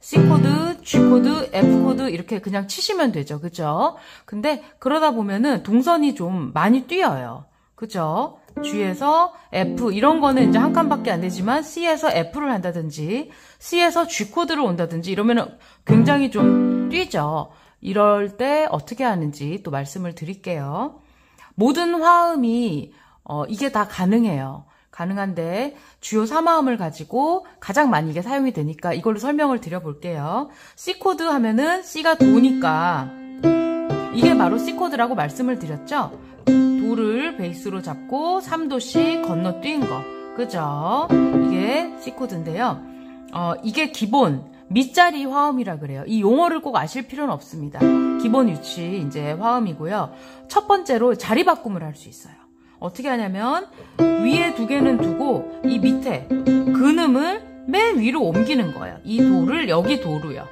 C코드, G코드, F코드 이렇게 그냥 치시면 되죠. 그죠? 근데 그러다 보면은 동선이 좀 많이 뛰어요. 그죠? G에서 F 이런 거는 이제 한 칸밖에 안 되지만 C에서 F를 한다든지 C에서 G코드를 온다든지 이러면은 굉장히 좀 뛰죠. 이럴 때 어떻게 하는지 또 말씀을 드릴게요. 모든 화음이 이게 다 가능해요. 가능한데 주요 3화음을 가지고 가장 많이 이게 사용이 되니까 이걸로 설명을 드려볼게요. C코드 하면은 C가 도니까 이게 바로 C코드라고 말씀을 드렸죠. 도를 베이스로 잡고 3도씩 건너뛴 거. 그죠? 이게 C코드인데요. 이게 기본 밑자리 화음이라 그래요. 이 용어를 꼭 아실 필요는 없습니다. 기본 위치 이제 화음이고요. 첫 번째로 자리 바꿈을 할 수 있어요. 어떻게 하냐면 위에 두 개는 두고 이 밑에 근음을 맨 위로 옮기는 거예요. 이 도를 여기 도로요.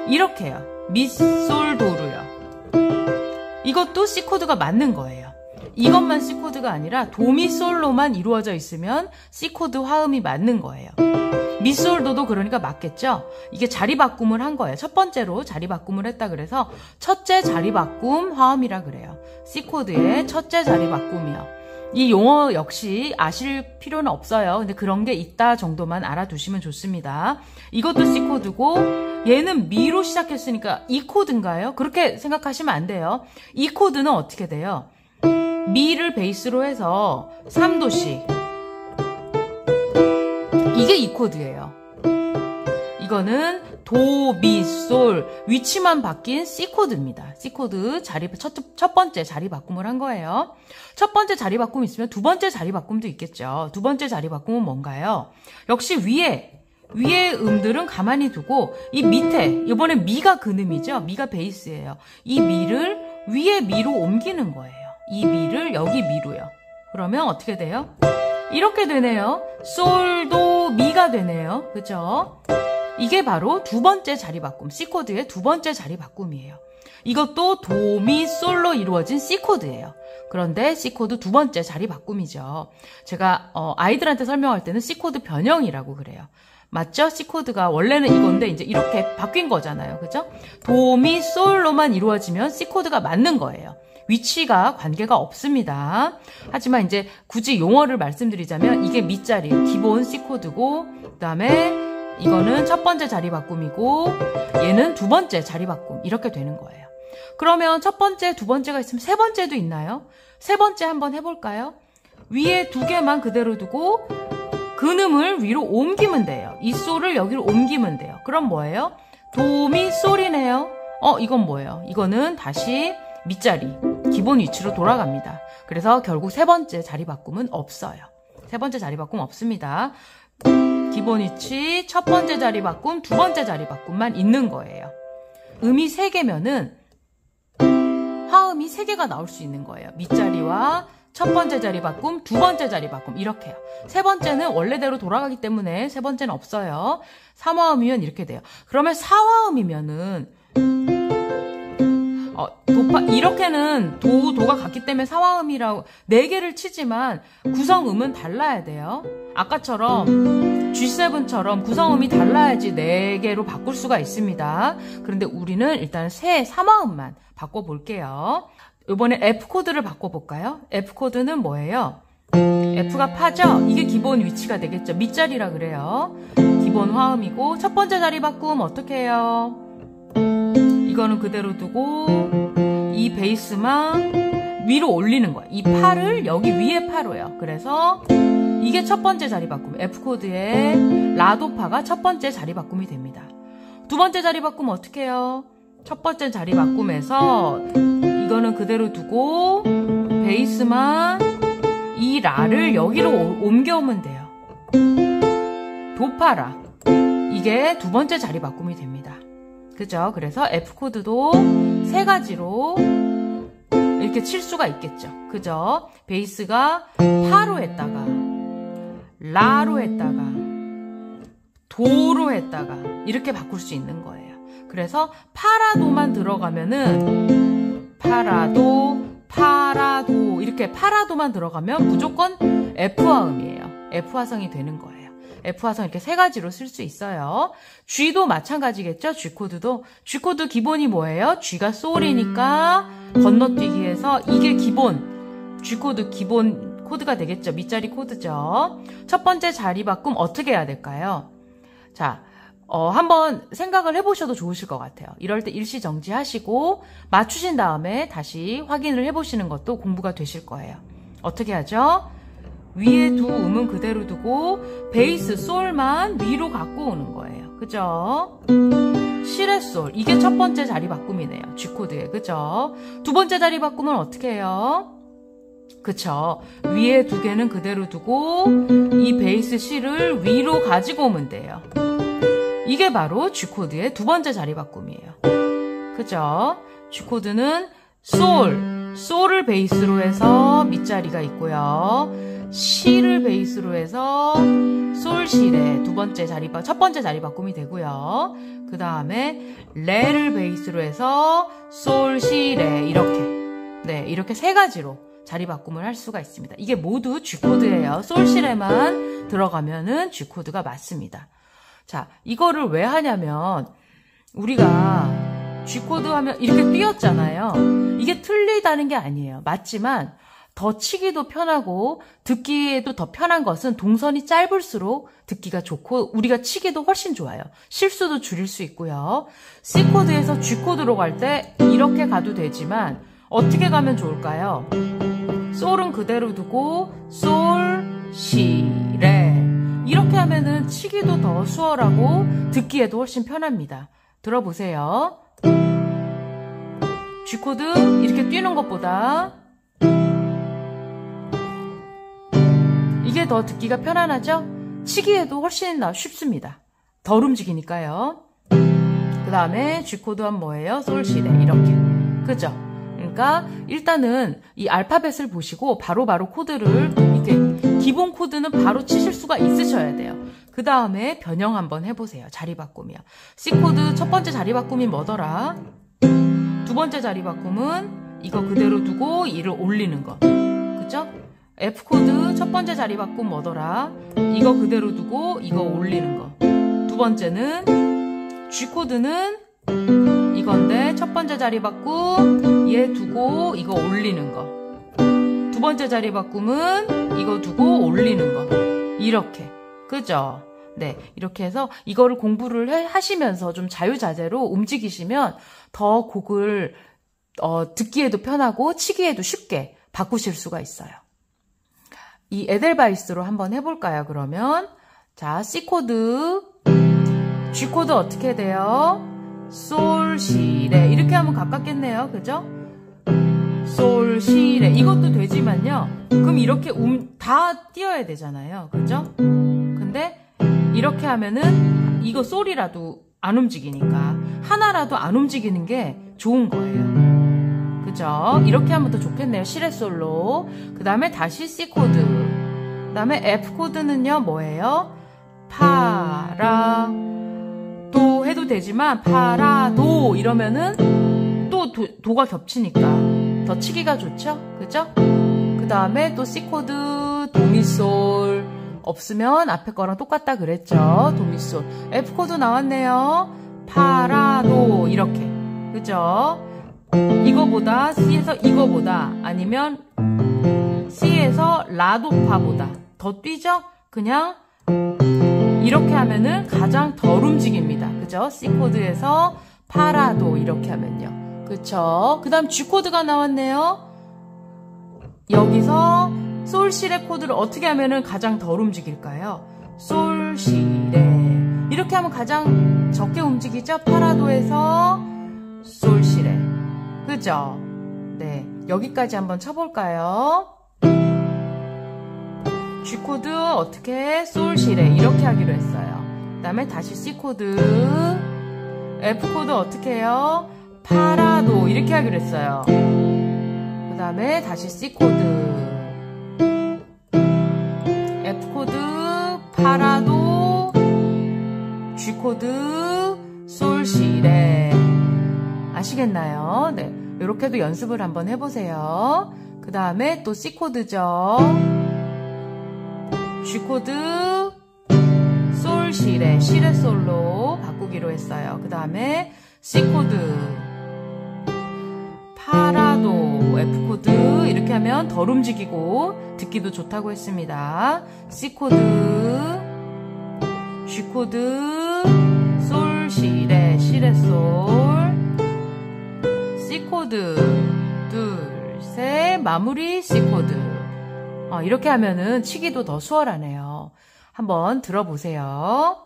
이렇게요. 미, 솔, 도로요. 이것도 C코드가 맞는 거예요. 이것만 C코드가 아니라 도미솔로만 이루어져 있으면 C코드 화음이 맞는 거예요. 미솔도도 그러니까 맞겠죠? 이게 자리 바꿈을 한 거예요. 첫 번째로 자리 바꿈을 했다 그래서 첫째 자리 바꿈 화음이라 그래요. C코드의 첫째 자리 바꿈이요. 이 용어 역시 아실 필요는 없어요. 근데 그런 게 있다 정도만 알아두시면 좋습니다. 이것도 C코드고 얘는 미로 시작했으니까 E코드인가요? 그렇게 생각하시면 안 돼요. E코드는 어떻게 돼요? 미를 베이스로 해서 3도씩 이게 E코드예요. 이거는 도, 미, 솔 위치만 바뀐 C코드입니다. C코드 첫 번째 자리 바꿈을 한 거예요. 첫 번째 자리 바꿈이 있으면 두 번째 자리 바꿈도 있겠죠. 두 번째 자리 바꿈은 뭔가요? 역시 위에 음들은 가만히 두고 이 밑에 이번엔 미가 근음이죠. 미가 베이스예요. 이 미를 위에 미로 옮기는 거예요. 이 미를 여기 미로요. 그러면 어떻게 돼요? 이렇게 되네요. 솔도 미가 되네요. 그죠? 이게 바로 두 번째 자리 바꿈, C코드의 두 번째 자리 바꿈이에요. 이것도 도, 미, 솔로 이루어진 C코드예요. 그런데 C코드 두 번째 자리 바꿈이죠. 제가 아이들한테 설명할 때는 C코드 변형이라고 그래요. 맞죠? C코드가 원래는 이건데 이제 이렇게 바뀐 거잖아요. 그죠? 도, 미, 솔로만 이루어지면 C코드가 맞는 거예요. 위치가 관계가 없습니다. 하지만 이제 굳이 용어를 말씀드리자면 이게 밑자리, 기본 C코드고 그 다음에 이거는 첫 번째 자리 바꿈이고 얘는 두 번째 자리 바꿈 이렇게 되는 거예요. 그러면 첫 번째, 두 번째가 있으면 세 번째도 있나요? 세 번째 한번 해볼까요? 위에 두 개만 그대로 두고 근음을 위로 옮기면 돼요. 이 솔을 여기로 옮기면 돼요. 그럼 뭐예요? 도, 미, 솔이네요. 이건 뭐예요? 이거는 다시 밑자리, 기본 위치로 돌아갑니다. 그래서 결국 세 번째 자리 바꿈은 없어요. 세 번째 자리 바꿈 없습니다. 기본 위치, 첫 번째 자리 바꿈, 두 번째 자리 바꿈만 있는 거예요. 음이 세 개면은 화음이 세 개가 나올 수 있는 거예요. 밑자리와 첫 번째 자리 바꿈, 두 번째 자리 바꿈 이렇게요. 세 번째는 원래대로 돌아가기 때문에 세 번째는 없어요. 3화음이면 이렇게 돼요. 그러면 4화음이면은 이렇게는 도가 같기 때문에 4화음이라고 4개를 치지만 구성음은 달라야 돼요. 아까처럼 G7처럼 구성음이 달라야지 4개로 바꿀 수가 있습니다. 그런데 우리는 일단 3화음만 바꿔볼게요. 이번에 F코드를 바꿔볼까요? F코드는 뭐예요? F가 파죠? 이게 기본 위치가 되겠죠. 밑자리라 그래요. 기본 화음이고 첫 번째 자리 바꿈 어떻게 해요? 이거는 그대로 두고 이 베이스만 위로 올리는 거예요. 이 파를 여기 위에 파로요. 그래서 이게 첫 번째 자리 바꿈. F코드의 라도파가 첫 번째 자리 바꿈이 됩니다. 두 번째 자리 바꿈 어떻게 해요? 첫 번째 자리 바꿈에서 이거는 그대로 두고 베이스만 이 라를 여기로 옮겨오면 돼요. 도파라. 이게 두 번째 자리 바꿈이 됩니다. 그죠? 그래서 F코드도 세 가지로 이렇게 칠 수가 있겠죠. 그죠? 베이스가 파로 했다가 라로 했다가 도로 했다가 이렇게 바꿀 수 있는 거예요. 그래서 파라도만 들어가면은 파라도, 파라도 이렇게 파라도만 들어가면 무조건 F화음이에요. F화성이 되는 거예요. F 화성 이렇게 세 가지로 쓸 수 있어요. G도 마찬가지겠죠? G코드도. G코드 기본이 뭐예요? G가 솔이니까 건너뛰기에서 이게 기본, G코드 기본 코드가 되겠죠? 밑자리 코드죠. 첫 번째 자리 바꿈 어떻게 해야 될까요? 자, 한번 생각을 해보셔도 좋으실 것 같아요. 이럴 때 일시정지 하시고 맞추신 다음에 다시 확인을 해보시는 것도 공부가 되실 거예요. 어떻게 하죠? 위에 두 음은 그대로 두고 베이스 솔만 위로 갖고 오는 거예요. 그죠? 시레 솔, 이게 첫 번째 자리 바꿈이네요. G코드에. 그죠? 두 번째 자리 바꿈은 어떻게 해요? 그쵸? 위에 두 개는 그대로 두고 이 베이스 C를 위로 가지고 오면 돼요. 이게 바로 G코드의 두 번째 자리 바꿈이에요. 그죠? G코드는 솔을 베이스로 해서 밑자리가 있고요. C를 베이스로 해서 솔, 시레 첫 번째 자리 바꿈이 되고요. 그 다음에 레를 베이스로 해서 솔, 시레 이렇게 세 가지로 자리 바꿈을 할 수가 있습니다. 이게 모두 G코드예요. 솔, 시레만 들어가면은 G코드가 맞습니다. 자, 이거를 왜 하냐면 우리가 G코드 하면 이렇게 띄었잖아요. 이게 틀리다는 게 아니에요. 맞지만 더 치기도 편하고 듣기에도 더 편한 것은 동선이 짧을수록 듣기가 좋고 우리가 치기도 훨씬 좋아요. 실수도 줄일 수 있고요. C코드에서 G코드로 갈 때 이렇게 가도 되지만 어떻게 가면 좋을까요? 솔은 그대로 두고 솔, 시, 레 이렇게 하면은 치기도 더 수월하고 듣기에도 훨씬 편합니다. 들어보세요. G코드 이렇게 뛰는 것보다 이게 더 듣기가 편안하죠? 치기에도 훨씬 쉽습니다. 덜 움직이니까요. 그 다음에 G코드는 뭐예요? 솔, 시, 레 이렇게. 그죠? 그러니까 일단은 이 알파벳을 보시고 바로바로 코드를 이렇게 기본 코드는 바로 치실 수가 있으셔야 돼요. 그 다음에 변형 한번 해보세요. 자리 바꿈이요. C코드 첫 번째 자리 바꿈이 뭐더라? 두 번째 자리 바꿈은 이거 그대로 두고 이를 올리는 거. 그죠? F코드 첫 번째 자리 바꿈 뭐더라? 이거 그대로 두고 이거 올리는 거. 두 번째는 G코드는 이건데 첫 번째 자리 바꿈 얘 두고 이거 올리는 거. 두 번째 자리 바꿈은 이거 두고 올리는 거. 이렇게. 그죠? 네. 이렇게 해서 이거를 공부를 하시면서 좀 자유자재로 움직이시면 더 곡을 듣기에도 편하고 치기에도 쉽게 바꾸실 수가 있어요. 이 에델바이스로 한번 해볼까요, 그러면? 자, C코드, G코드 어떻게 돼요? 솔, 시, 레. 이렇게 하면 가깝겠네요. 그죠? 솔, 시, 레. 이것도 되지만요. 그럼 이렇게 다 띄어야 되잖아요. 그죠? 근데 이렇게 하면은 이거 솔이라도 안 움직이니까 하나라도 안 움직이는 게 좋은 거예요. 그죠? 이렇게 하면 더 좋겠네요. 시레 솔로. 그 다음에 다시 C코드. 그 다음에 F코드는요, 뭐예요? 파라, 도 해도 되지만, 파라, 도 이러면은 또 도가 겹치니까 더 치기가 좋죠? 그죠? 그 다음에 또 C코드, 도미솔. 없으면 앞에 거랑 똑같다 그랬죠? 도미솔. F코드 나왔네요. 파라, 도 이렇게. 그죠? 이거보다 C에서 이거보다 아니면 C에서 라도파보다 더 뛰죠? 그냥 이렇게 하면은 가장 덜 움직입니다. 그죠? C코드에서 파라도 이렇게 하면요. 그쵸? 그 다음 G코드가 나왔네요. 여기서 솔, 시, 레 코드를 어떻게 하면은 가장 덜 움직일까요? 솔, 시, 레. 이렇게 하면 가장 적게 움직이죠? 파라도에서 솔, 시, 레. 그죠? 네. 여기까지 한번 쳐볼까요? G코드 어떻게? 솔, 시, 레. 이렇게 하기로 했어요. 그 다음에 다시 C코드. F코드 어떻게 해요? 파라도. 이렇게 하기로 했어요. 그 다음에 다시 C코드. F코드, 파라도, G코드, 솔, 시, 레. 아시겠나요? 네. 이렇게도 연습을 한번 해보세요. 그 다음에 또 C코드죠. G코드, 시레, 시레 솔로 바꾸기로 했어요. 그 다음에 C 코드, 파라도, F 코드 이렇게 하면 덜 움직이고 듣기도 좋다고 했습니다. C 코드, G 코드, 솔, 시레, 시레 솔, C 코드, 둘, 셋, 마무리 C 코드. 이렇게 하면은 치기도 더 수월하네요. 한번 들어보세요.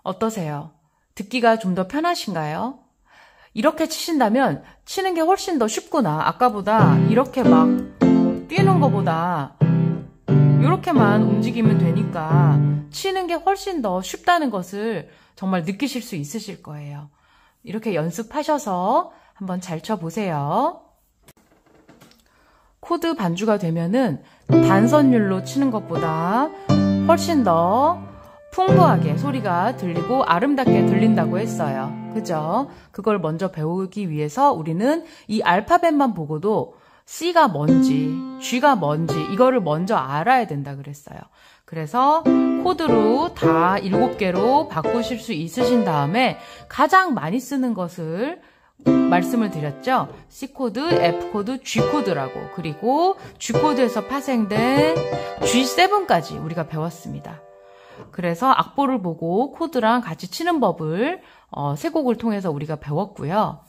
어떠세요? 듣기가 좀 더 편하신가요? 이렇게 치신다면 치는 게 훨씬 더 쉽구나. 아까보다 이렇게 막 뛰는 것보다 이렇게만 움직이면 되니까 치는 게 훨씬 더 쉽다는 것을 정말 느끼실 수 있으실 거예요. 이렇게 연습하셔서 한번 잘 쳐보세요. 코드 반주가 되면은 단선율로 치는 것보다 훨씬 더 풍부하게 소리가 들리고 아름답게 들린다고 했어요. 그죠? 그걸 먼저 배우기 위해서 우리는 이 알파벳만 보고도 C가 뭔지, G가 뭔지 이거를 먼저 알아야 된다 그랬어요. 그래서 코드로 다 7개로 바꾸실 수 있으신 다음에 가장 많이 쓰는 것을 말씀을 드렸죠. C 코드, F 코드, G 코드라고. 그리고 G 코드에서 파생된 G7까지 우리가 배웠습니다. 그래서 악보를 보고 코드랑 같이 치는 법을 세 곡을 통해서 우리가 배웠고요.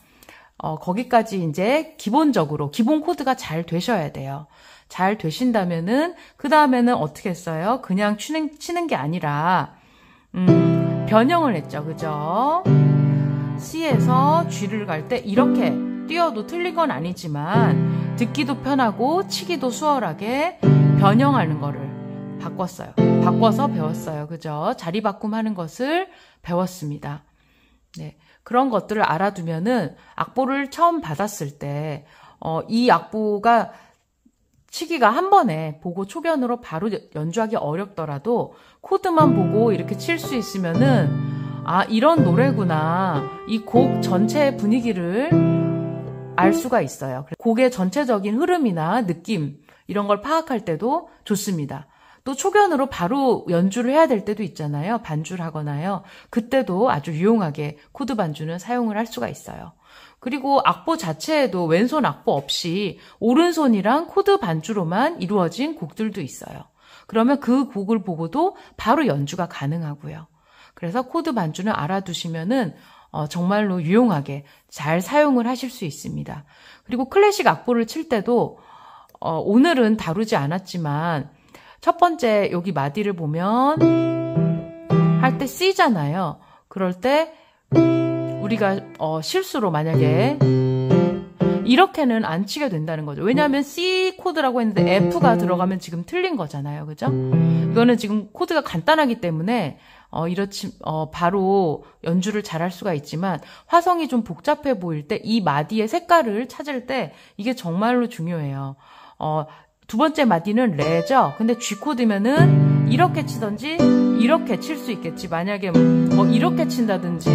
거기까지 이제 기본적으로 기본 코드가 잘 되셔야 돼요. 잘 되신다면은 그 다음에는 어떻게 했어요? 그냥 치는 게 아니라 변형을 했죠. 그죠? C에서 G를 갈 때 이렇게 뛰어도 틀린 건 아니지만 듣기도 편하고 치기도 수월하게 변형하는 거를 바꿨어요. 바꿔서 배웠어요. 그죠? 자리 바꿈하는 것을 배웠습니다. 네. 그런 것들을 알아두면은 악보를 처음 받았을 때, 이 악보가 치기가 한 번에 보고 초견으로 바로 연주하기 어렵더라도 코드만 보고 이렇게 칠 수 있으면은, 아, 이런 노래구나. 이 곡 전체의 분위기를 알 수가 있어요. 곡의 전체적인 흐름이나 느낌, 이런 걸 파악할 때도 좋습니다. 또 초견으로 바로 연주를 해야 될 때도 있잖아요. 반주를 하거나요. 그때도 아주 유용하게 코드 반주는 사용을 할 수가 있어요. 그리고 악보 자체에도 왼손 악보 없이 오른손이랑 코드 반주로만 이루어진 곡들도 있어요. 그러면 그 곡을 보고도 바로 연주가 가능하고요. 그래서 코드 반주는 알아두시면은 정말로 유용하게 잘 사용을 하실 수 있습니다. 그리고 클래식 악보를 칠 때도 오늘은 다루지 않았지만 첫 번째 여기 마디를 보면 할 때 C잖아요. 그럴 때 우리가 실수로 만약에 이렇게는 안 치게 된다는 거죠. 왜냐하면 C 코드라고 했는데 F가 들어가면 지금 틀린 거잖아요. 그죠? 이거는 지금 코드가 간단하기 때문에 바로 연주를 잘할 수가 있지만 화성이 좀 복잡해 보일 때 이 마디의 색깔을 찾을 때 이게 정말로 중요해요. 두 번째 마디는 레죠. 근데 G 코드면은 이렇게 치든지 이렇게 칠 수 있겠지. 만약에 뭐 이렇게 친다든지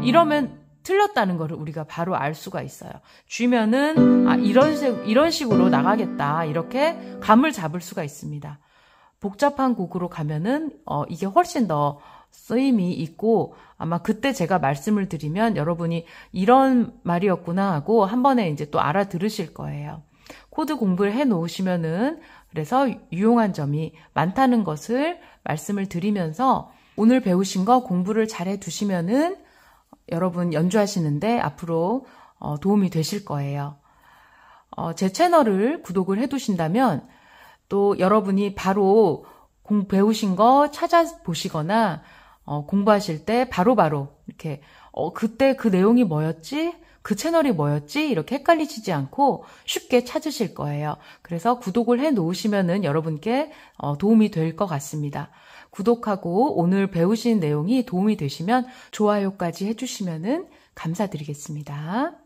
이러면 틀렸다는 거를 우리가 바로 알 수가 있어요. G면은 이런 식으로 나가겠다. 이렇게 감을 잡을 수가 있습니다. 복잡한 곡으로 가면은 이게 훨씬 더 쓰임이 있고 아마 그때 제가 말씀을 드리면 여러분이 이런 말이었구나 하고 한 번에 이제 또 알아들으실 거예요. 코드 공부를 해 놓으시면은 그래서 유용한 점이 많다는 것을 말씀을 드리면서 오늘 배우신 거 공부를 잘 해 두시면은 여러분 연주하시는데 앞으로 도움이 되실 거예요. 제 채널을 구독을 해 두신다면 또 여러분이 바로 배우신 거 찾아보시거나 공부하실 때 바로바로 이렇게 그때 그 내용이 뭐였지? 그 채널이 뭐였지? 이렇게 헷갈리시지 않고 쉽게 찾으실 거예요. 그래서 구독을 해 놓으시면은 여러분께 도움이 될 것 같습니다. 구독하고 오늘 배우신 내용이 도움이 되시면 좋아요까지 해주시면은 감사드리겠습니다.